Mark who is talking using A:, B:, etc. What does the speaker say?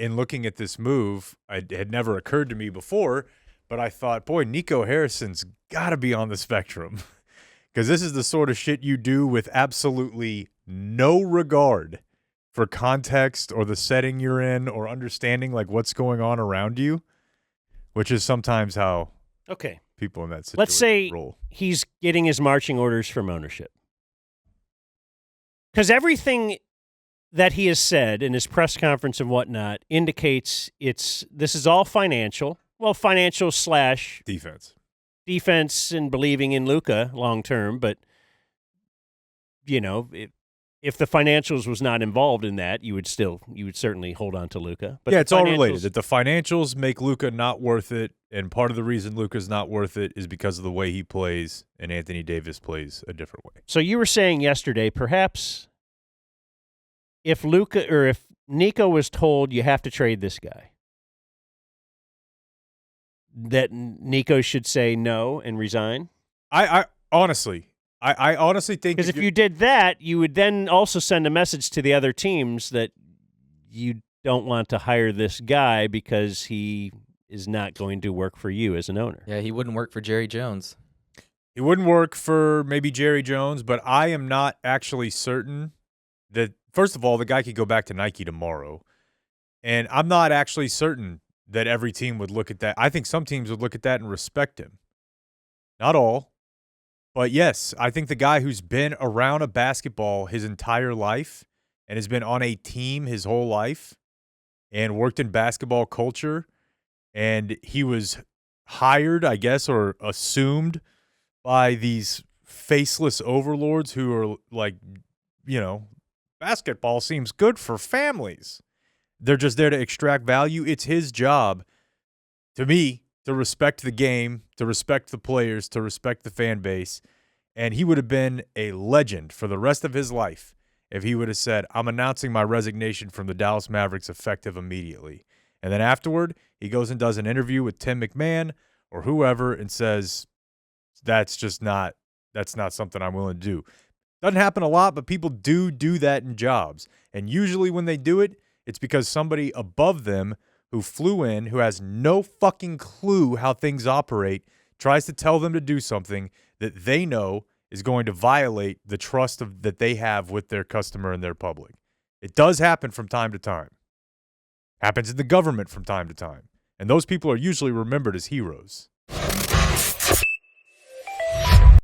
A: in looking at this move, it had never occurred to me before, but I thought, boy, Nico Harrison's got to be on the spectrum because this is the sort of shit you do with absolutely no regard for context or the setting you're in or understanding like what's going on around you, which is sometimes how people in that situation
B: Let's say
A: roll.
B: He's getting his marching orders from ownership. Because everything that he has said in his press conference and whatnot indicates this is all financial. Well, financial / defense and believing in Luka long term. But, if the financials was not involved in that, you would certainly hold on to Luka. But
A: yeah, it's all related. That the financials make Luka not worth it, and part of the reason Luka's not worth it is because of the way he plays, and Anthony Davis plays a different way.
B: So you were saying yesterday, perhaps if Nico was told you have to trade this guy, that Nico should say no and resign?
A: I honestly think
B: because if you did that, you would then also send a message to the other teams that you don't want to hire this guy because he is not going to work for you as an owner.
C: Yeah, he wouldn't work for Jerry Jones.
A: He wouldn't work for maybe Jerry Jones, but I am not actually certain that, first of all, the guy could go back to Nike tomorrow, and I'm not actually certain that every team would look at that. I think some teams would look at that and respect him. Not all. But yes, I think the guy who's been around a basketball his entire life and has been on a team his whole life and worked in basketball culture, and he was hired, I guess, or assumed by these faceless overlords who are like, basketball seems good for families. They're just there to extract value. It's his job, to me, to respect the game, to respect the players, to respect the fan base. And he would have been a legend for the rest of his life if he would have said, I'm announcing my resignation from the Dallas Mavericks effective immediately. And then afterward, he goes and does an interview with Tim McMahon or whoever and says, that's not something I'm willing to do. Doesn't happen a lot, but people do that in jobs. And usually when they do it, it's because somebody above them who flew in, who has no fucking clue how things operate, tries to tell them to do something that they know is going to violate the trust that they have with their customer and their public. It does happen from time to time. Happens in the government from time to time. And those people are usually remembered as heroes.